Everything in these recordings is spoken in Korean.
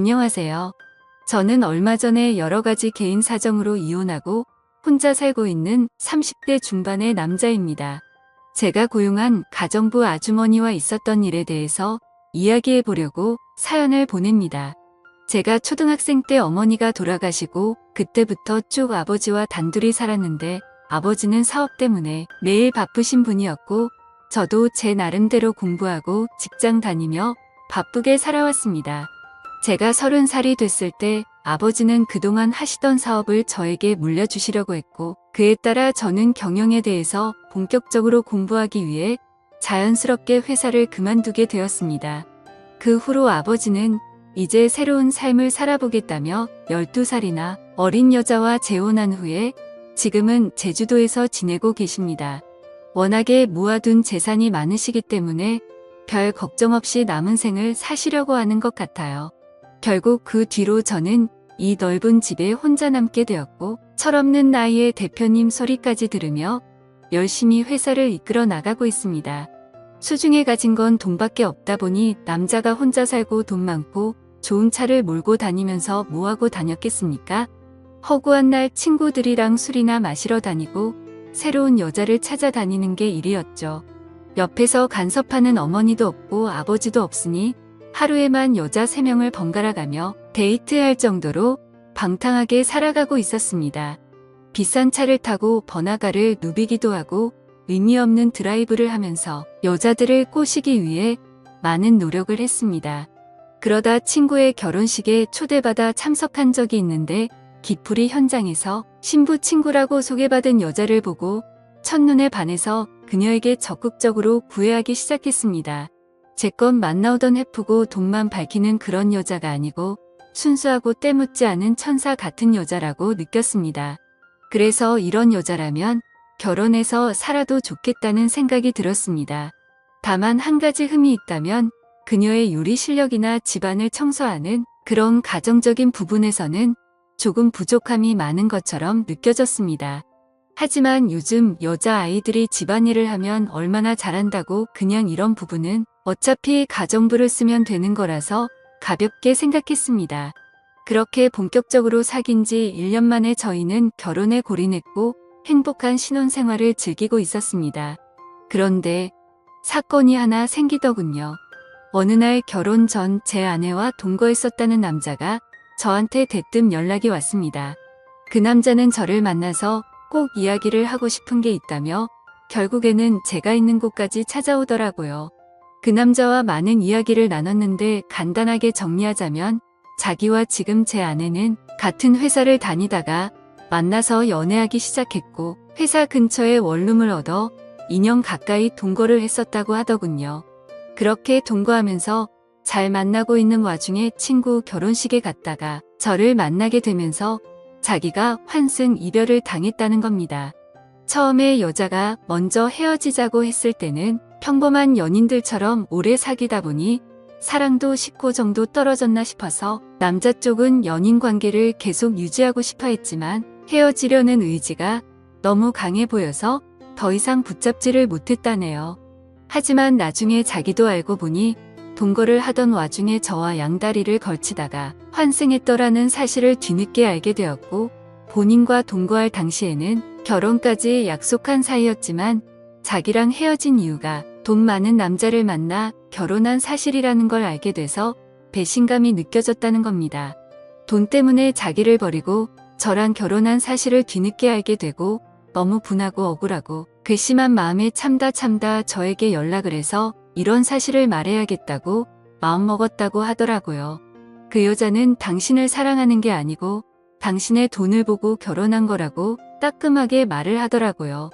안녕하세요. 저는 얼마 전에 여러 가지 개인 사정으로 이혼하고 혼자 살고 있는 30대 중반의 남자입니다. 제가 고용한 가정부 아주머니와 있었던 일에 대해서 이야기해 보려고 사연을 보냅니다. 제가 초등학생 때 어머니가 돌아가시고 그때부터 쭉 아버지와 단둘이 살았는데 아버지는 사업 때문에 매일 바쁘신 분이었고 저도 제 나름대로 공부하고 직장 다니며 바쁘게 살아왔습니다. 제가 30살이 됐을 때 아버지는 그동안 하시던 사업을 저에게 물려주시려고 했고 그에 따라 저는 경영에 대해서 본격적으로 공부하기 위해 자연스럽게 회사를 그만두게 되었습니다. 그 후로 아버지는 이제 새로운 삶을 살아보겠다며 12살이나 어린 여자와 재혼한 후에 지금은 제주도에서 지내고 계십니다. 워낙에 모아둔 재산이 많으시기 때문에 별 걱정 없이 남은 생을 사시려고 하는 것 같아요. 결국 그 뒤로 저는 이 넓은 집에 혼자 남게 되었고 철없는 나이에 대표님 소리까지 들으며 열심히 회사를 이끌어 나가고 있습니다. 수중에 가진 건 돈밖에 없다 보니 남자가 혼자 살고 돈 많고 좋은 차를 몰고 다니면서 뭐하고 다녔겠습니까? 허구한 날 친구들이랑 술이나 마시러 다니고 새로운 여자를 찾아다니는 게 일이었죠. 옆에서 간섭하는 어머니도 없고 아버지도 없으니 하루에만 여자 3명을 번갈아 가며 데이트할 정도로 방탕하게 살아가고 있었습니다. 비싼 차를 타고 번화가를 누비기도 하고 의미 없는 드라이브를 하면서 여자들을 꼬시기 위해 많은 노력을 했습니다. 그러다 친구의 결혼식에 초대받아 참석한 적이 있는데 기풀이 현장에서 신부 친구라고 소개받은 여자를 보고 첫눈에 반해서 그녀에게 적극적으로 구애하기 시작했습니다. 제껏 만나오던 해프고 돈만 밝히는 그런 여자가 아니고 순수하고 때묻지 않은 천사 같은 여자라고 느꼈습니다. 그래서 이런 여자라면 결혼해서 살아도 좋겠다는 생각이 들었습니다. 다만 한 가지 흠이 있다면 그녀의 요리 실력이나 집안을 청소하는 그런 가정적인 부분에서는 조금 부족함이 많은 것처럼 느껴졌습니다. 하지만 요즘 여자아이들이 집안일을 하면 얼마나 잘한다고 그냥 이런 부분은 어차피 가정부를 쓰면 되는 거라서 가볍게 생각했습니다. 그렇게 본격적으로 사귄 지 1년 만에 저희는 결혼에 골인했고 행복한 신혼생활을 즐기고 있었습니다. 그런데 사건이 하나 생기더군요. 어느 날 결혼 전 제 아내와 동거했었다는 남자가 저한테 대뜸 연락이 왔습니다. 그 남자는 저를 만나서 꼭 이야기를 하고 싶은 게 있다며 결국에는 제가 있는 곳까지 찾아오더라고요. 그 남자와 많은 이야기를 나눴는데 간단하게 정리하자면 자기와 지금 제 아내는 같은 회사를 다니다가 만나서 연애하기 시작했고 회사 근처에 원룸을 얻어 2년 가까이 동거를 했었다고 하더군요. 그렇게 동거하면서 잘 만나고 있는 와중에 친구 결혼식에 갔다가 저를 만나게 되면서 자기가 환승 이별을 당했다는 겁니다. 처음에 여자가 먼저 헤어지자고 했을 때는 평범한 연인들처럼 오래 사귀다 보니 사랑도 식고 정도 떨어졌나 싶어서 남자 쪽은 연인 관계를 계속 유지하고 싶어 했지만 헤어지려는 의지가 너무 강해 보여서 더 이상 붙잡지를 못했다네요. 하지만 나중에 자기도 알고 보니 동거를 하던 와중에 저와 양다리를 걸치다가 환승했더라는 사실을 뒤늦게 알게 되었고 본인과 동거할 당시에는 결혼까지 약속한 사이였지만 자기랑 헤어진 이유가 돈 많은 남자를 만나 결혼한 사실이라는 걸 알게 돼서 배신감이 느껴졌다는 겁니다. 돈 때문에 자기를 버리고 저랑 결혼한 사실을 뒤늦게 알게 되고 너무 분하고 억울하고 괘씸한 마음에 참다 저에게 연락을 해서 이런 사실을 말해야겠다고 마음먹었다고 하더라고요. 그 여자는 당신을 사랑하는 게 아니고 당신의 돈을 보고 결혼한 거라고 따끔하게 말을 하더라고요.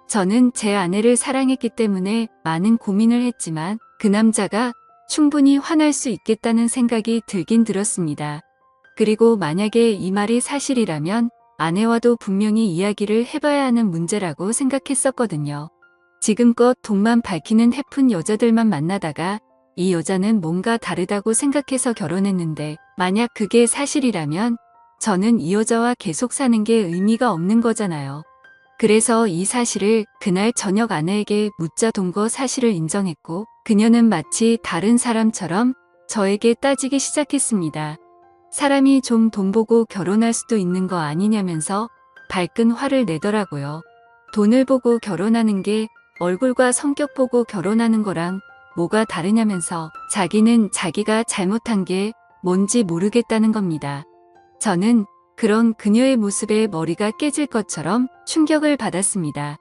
저는 제 아내를 사랑했기 때문에 많은 고민을 했지만 그 남자가 충분히 화날 수 있겠다는 생각이 들긴 들었습니다. 그리고 만약에 이 말이 사실이라면 아내와도 분명히 이야기를 해봐야 하는 문제라고 생각했었거든요. 지금껏 돈만 밝히는 해픈 여자들만 만나다가 이 여자는 뭔가 다르다고 생각해서 결혼했는데 만약 그게 사실이라면 저는 이 여자와 계속 사는 게 의미가 없는 거잖아요. 그래서 이 사실을 그날 저녁 아내에게 묻자 동거 사실을 인정했고 그녀는 마치 다른 사람처럼 저에게 따지기 시작했습니다. 사람이 좀 돈 보고 결혼할 수도 있는 거 아니냐면서 발끈 화를 내더라고요. 돈을 보고 결혼하는 게 얼굴과 성격 보고 결혼하는 거랑 뭐가 다르냐면서 자기는 자기가 잘못한 게 뭔지 모르겠다는 겁니다. 저는 그런 그녀의 모습에 머리가 깨질 것처럼 충격을 받았습니다.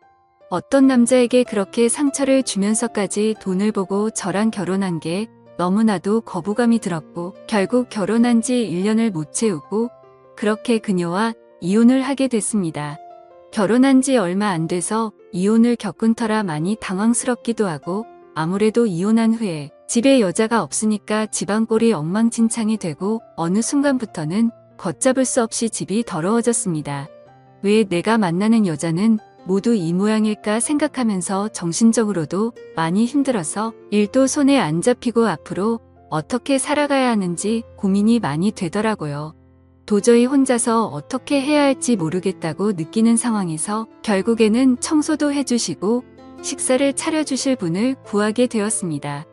어떤 남자에게 그렇게 상처를 주면서까지 돈을 보고 저랑 결혼한 게 너무나도 거부감이 들었고 결국 결혼한 지 1년을 못 채우고 그렇게 그녀와 이혼을 하게 됐습니다. 결혼한 지 얼마 안 돼서 이혼을 겪은 터라 많이 당황스럽기도 하고 아무래도 이혼한 후에 집에 여자가 없으니까 집안꼴이 엉망진창이 되고 어느 순간부터는 걷잡을 수 없이 집이 더러워졌습니다. 왜 내가 만나는 여자는 모두 이 모양일까 생각하면서 정신적으로도 많이 힘들어서 일도 손에 안 잡히고 앞으로 어떻게 살아가야 하는지 고민이 많이 되더라고요. 도저히 혼자서 어떻게 해야 할지 모르겠다고 느끼는 상황에서 결국에는 청소도 해주시고 식사를 차려주실 분을 구하게 되었습니다.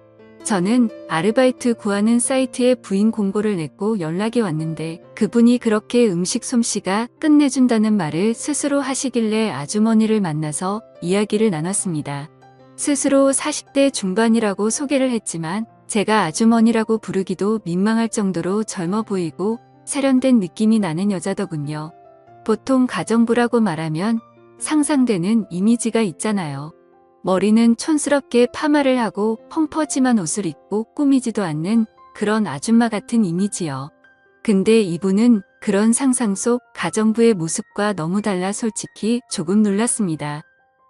저는 아르바이트 구하는 사이트에 부인 공고를 냈고 연락이 왔는데 그분이 그렇게 음식 솜씨가 끝내준다는 말을 스스로 하시길래 아주머니를 만나서 이야기를 나눴습니다. 스스로 40대 중반이라고 소개를 했지만 제가 아주머니라고 부르기도 민망할 정도로 젊어 보이고 세련된 느낌이 나는 여자더군요. 보통 가정부라고 말하면 상상되는 이미지가 있잖아요. 머리는 촌스럽게 파마를 하고 펑퍼짐한 옷을 입고 꾸미지도 않는 그런 아줌마 같은 이미지요. 근데 이분은 그런 상상 속 가정부의 모습과 너무 달라 솔직히 조금 놀랐습니다.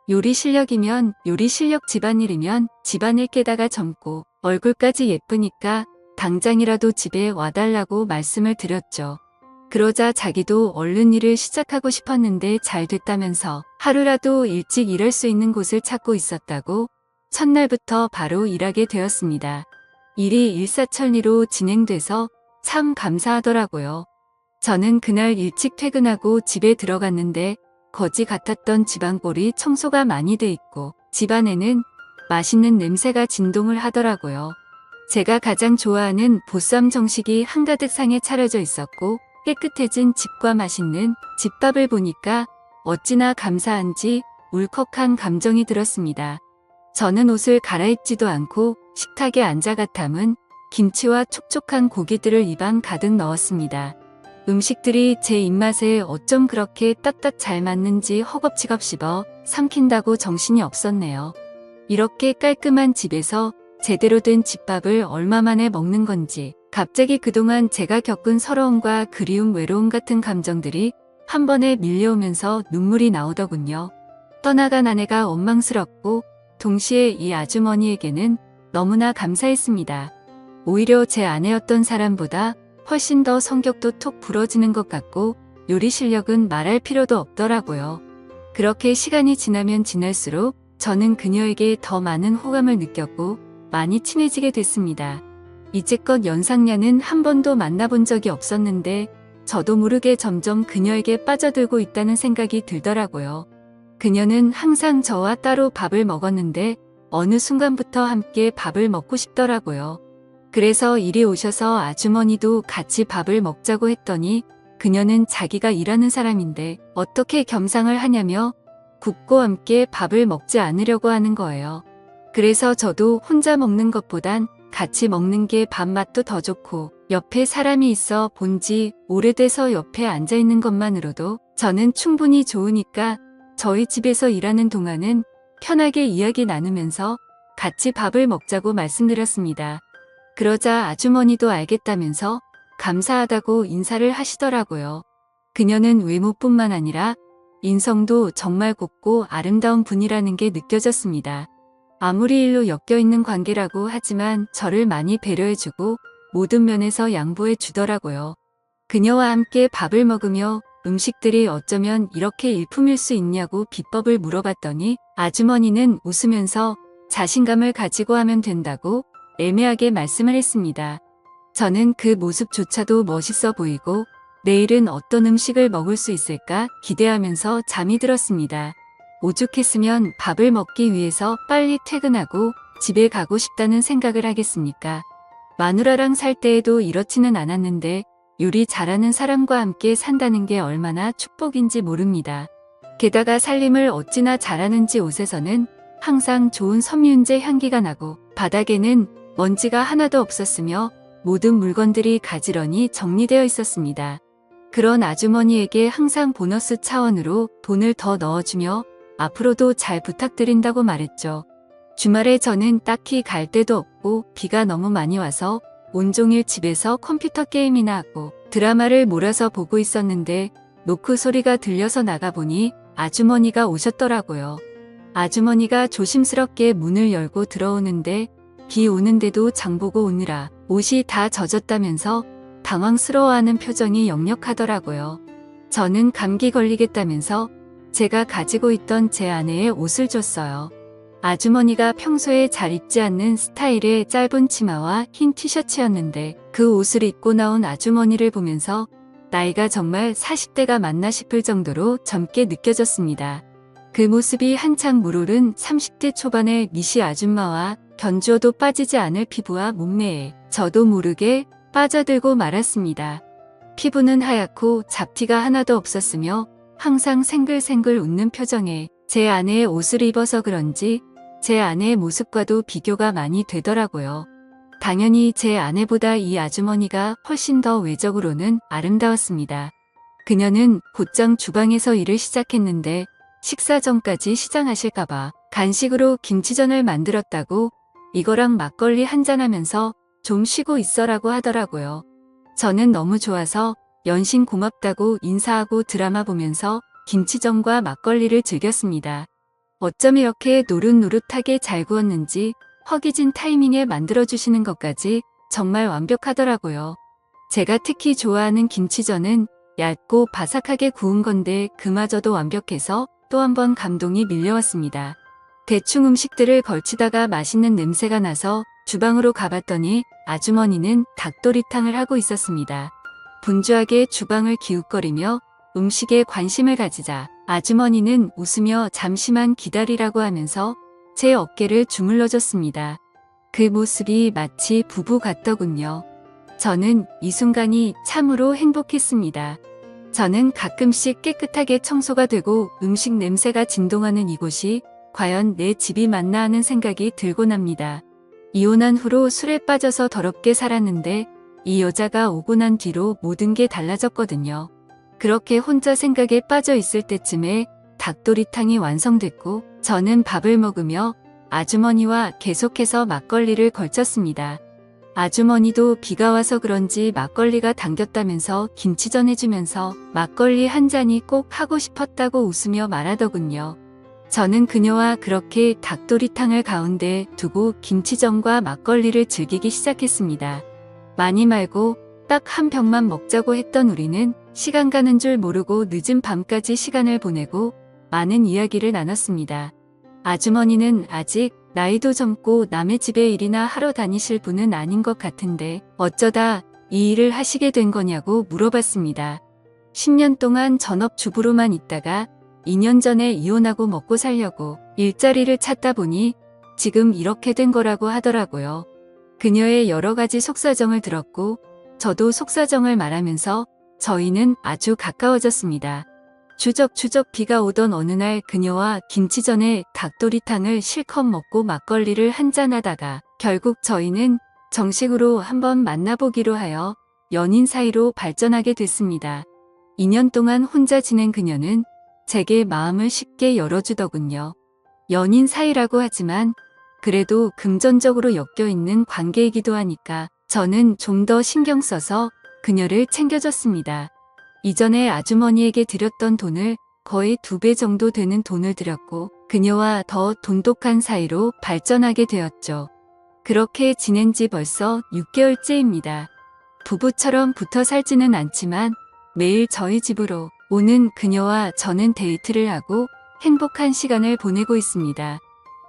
요리 실력이면 요리 실력, 집안일이면 집안일 깨다가 젊고 얼굴까지 예쁘니까 당장이라도 집에 와달라고 말씀을 드렸죠. 그러자 자기도 얼른 일을 시작하고 싶었는데 잘 됐다면서 하루라도 일찍 일할 수 있는 곳을 찾고 있었다고 첫날부터 바로 일하게 되었습니다. 일이 일사천리로 진행돼서 참 감사하더라고요. 저는 그날 일찍 퇴근하고 집에 들어갔는데 거지 같았던 집안꼴이 청소가 많이 돼 있고 집안에는 맛있는 냄새가 진동을 하더라고요. 제가 가장 좋아하는 보쌈 정식이 한가득 상에 차려져 있었고 깨끗해진 집과 맛있는 집밥을 보니까 어찌나 감사한지 울컥한 감정이 들었습니다. 저는 옷을 갈아입지도 않고 식탁에 앉아가 담은 김치와 촉촉한 고기들을 입안 가득 넣었습니다. 음식들이 제 입맛에 어쩜 그렇게 딱딱 잘 맞는지 허겁지겁 씹어 삼킨다고 정신이 없었네요. 이렇게 깔끔한 집에서 제대로 된 집밥을 얼마 만에 먹는 건지 갑자기 그동안 제가 겪은 서러움과 그리움, 외로움 같은 감정들이 한 번에 밀려오면서 눈물이 나오더군요. 떠나간 아내가 원망스럽고 동시에 이 아주머니에게는 너무나 감사했습니다. 오히려 제 아내였던 사람보다 훨씬 더 성격도 톡 부러지는 것 같고 요리 실력은 말할 필요도 없더라고요. 그렇게 시간이 지나면 지날수록 저는 그녀에게 더 많은 호감을 느꼈고 많이 친해지게 됐습니다. 이제껏 연상녀는 한 번도 만나본 적이 없었는데 저도 모르게 점점 그녀에게 빠져들고 있다는 생각이 들더라고요. 그녀는 항상 저와 따로 밥을 먹었는데 어느 순간부터 함께 밥을 먹고 싶더라고요. 그래서 이리 오셔서 아주머니도 같이 밥을 먹자고 했더니 그녀는 자기가 일하는 사람인데 어떻게 겸상을 하냐며 굽고 함께 밥을 먹지 않으려고 하는 거예요. 그래서 저도 혼자 먹는 것보단 같이 먹는 게 밥맛도 더 좋고 옆에 사람이 있어 본지 오래돼서 옆에 앉아있는 것만으로도 저는 충분히 좋으니까 저희 집에서 일하는 동안은 편하게 이야기 나누면서 같이 밥을 먹자고 말씀드렸습니다. 그러자 아주머니도 알겠다면서 감사하다고 인사를 하시더라고요. 그녀는 외모뿐만 아니라 인성도 정말 곱고 아름다운 분이라는 게 느껴졌습니다. 아무리 일로 엮여있는 관계라고 하지만 저를 많이 배려해주고 모든 면에서 양보해 주더라고요. 그녀와 함께 밥을 먹으며 음식들이 어쩌면 이렇게 일품일 수 있냐고 비법을 물어봤더니 아주머니는 웃으면서 자신감을 가지고 하면 된다고 애매하게 말씀을 했습니다. 저는 그 모습조차도 멋있어 보이고 내일은 어떤 음식을 먹을 수 있을까 기대하면서 잠이 들었습니다. 오죽했으면 밥을 먹기 위해서 빨리 퇴근하고 집에 가고 싶다는 생각을 하겠습니까? 마누라랑 살 때에도 이렇지는 않았는데 요리 잘하는 사람과 함께 산다는 게 얼마나 축복인지 모릅니다. 게다가 살림을 어찌나 잘하는지 옷에서는 항상 좋은 섬유유제 향기가 나고 바닥에는 먼지가 하나도 없었으며 모든 물건들이 가지런히 정리되어 있었습니다. 그런 아주머니에게 항상 보너스 차원으로 돈을 더 넣어주며 앞으로도 잘 부탁드린다고 말했죠. 주말에 저는 딱히 갈 데도 없고 비가 너무 많이 와서 온종일 집에서 컴퓨터 게임이나 하고 드라마를 몰아서 보고 있었는데 노크 소리가 들려서 나가보니 아주머니가 오셨더라고요. 아주머니가 조심스럽게 문을 열고 들어오는데 비 오는데도 장보고 오느라 옷이 다 젖었다면서 당황스러워하는 표정이 역력하더라고요. 저는 감기 걸리겠다면서 제가 가지고 있던 제 아내의 옷을 줬어요. 아주머니가 평소에 잘 입지 않는 스타일의 짧은 치마와 흰 티셔츠였는데 그 옷을 입고 나온 아주머니를 보면서 나이가 정말 40대가 맞나 싶을 정도로 젊게 느껴졌습니다. 그 모습이 한창 물오른 30대 초반의 미시 아줌마와 견주어도 빠지지 않을 피부와 몸매에 저도 모르게 빠져들고 말았습니다. 피부는 하얗고 잡티가 하나도 없었으며 항상 생글생글 웃는 표정에 제 아내의 옷을 입어서 그런지 제 아내의 모습과도 비교가 많이 되더라고요. 당연히 제 아내보다 이 아주머니가 훨씬 더 외적으로는 아름다웠습니다. 그녀는 곧장 주방에서 일을 시작했는데 식사 전까지 시장하실까봐 간식으로 김치전을 만들었다고 이거랑 막걸리 한잔하면서 좀 쉬고 있어라고 하더라고요. 저는 너무 좋아서 연신 고맙다고 인사하고 드라마 보면서 김치전과 막걸리를 즐겼습니다. 어쩜 이렇게 노릇노릇하게 잘 구웠는지 허기진 타이밍에 만들어주시는 것까지 정말 완벽하더라고요. 제가 특히 좋아하는 김치전은 얇고 바삭하게 구운 건데 그마저도 완벽해서 또 한 번 감동이 밀려왔습니다. 대충 음식들을 걸치다가 맛있는 냄새가 나서 주방으로 가봤더니 아주머니는 닭도리탕을 하고 있었습니다. 분주하게 주방을 기웃거리며 음식에 관심을 가지자 아주머니는 웃으며 잠시만 기다리라고 하면서 제 어깨를 주물러줬습니다. 그 모습이 마치 부부 같더군요. 저는 이 순간이 참으로 행복했습니다. 저는 가끔씩 깨끗하게 청소가 되고 음식 냄새가 진동하는 이곳이 과연 내 집이 맞나 하는 생각이 들곤 합니다. 이혼한 후로 술에 빠져서 더럽게 살았는데 이 여자가 오고 난 뒤로 모든 게 달라졌거든요. 그렇게 혼자 생각에 빠져 있을 때쯤에 닭도리탕이 완성됐고 저는 밥을 먹으며 아주머니와 계속해서 막걸리를 걸쳤습니다. 아주머니도 비가 와서 그런지 막걸리가 당겼다면서 김치전 해주면서 막걸리 한 잔이 꼭 하고 싶었다고 웃으며 말하더군요. 저는 그녀와 그렇게 닭도리탕을 가운데 두고 김치전과 막걸리를 즐기기 시작했습니다. 많이 말고 딱 한 병만 먹자고 했던 우리는 시간 가는 줄 모르고 늦은 밤까지 시간을 보내고 많은 이야기를 나눴습니다. 아주머니는 아직 나이도 젊고 남의 집에 일이나 하러 다니실 분은 아닌 것 같은데 어쩌다 이 일을 하시게 된 거냐고 물어봤습니다. 10년 동안 전업주부로만 있다가 2년 전에 이혼하고 먹고 살려고 일자리를 찾다 보니 지금 이렇게 된 거라고 하더라고요. 그녀의 여러 가지 속사정을 들었고 저도 속사정을 말하면서 저희는 아주 가까워졌습니다. 주적주적 비가 오던 어느 날 그녀와 김치전에 닭도리탕을 실컷 먹고 막걸리를 한잔하다가 결국 저희는 정식으로 한번 만나보기로 하여 연인 사이로 발전하게 됐습니다. 2년 동안 혼자 지낸 그녀는 제게 마음을 쉽게 열어주더군요. 연인 사이라고 하지만 그래도 금전적으로 엮여있는 관계이기도 하니까 저는 좀 더 신경 써서 그녀를 챙겨줬습니다. 이전에 아주머니에게 드렸던 돈을 거의 2배 정도 되는 돈을 드렸고 그녀와 더 돈독한 사이로 발전하게 되었죠. 그렇게 지낸 지 벌써 6개월째입니다. 부부처럼 붙어 살지는 않지만 매일 저희 집으로 오는 그녀와 저는 데이트를 하고 행복한 시간을 보내고 있습니다.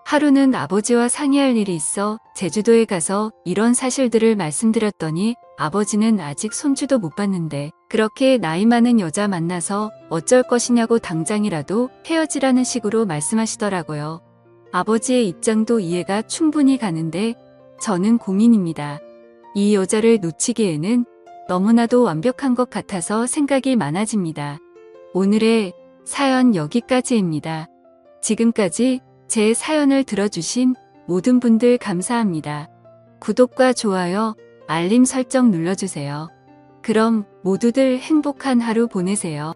하루는 아버지와 상의할 일이 있어 제주도에 가서 이런 사실들을 말씀드렸더니 아버지는 아직 손주도 못 봤는데 그렇게 나이 많은 여자 만나서 어쩔 것이냐고 당장이라도 헤어지라는 식으로 말씀하시더라고요. 아버지의 입장도 이해가 충분히 가는데 저는 고민입니다. 이 여자를 놓치기에는 너무나도 완벽한 것 같아서 생각이 많아집니다. 오늘의 사연 여기까지입니다. 지금까지 제 사연을 들어주신 모든 분들 감사합니다. 구독과 좋아요, 알림 설정 눌러주세요. 그럼 모두들 행복한 하루 보내세요.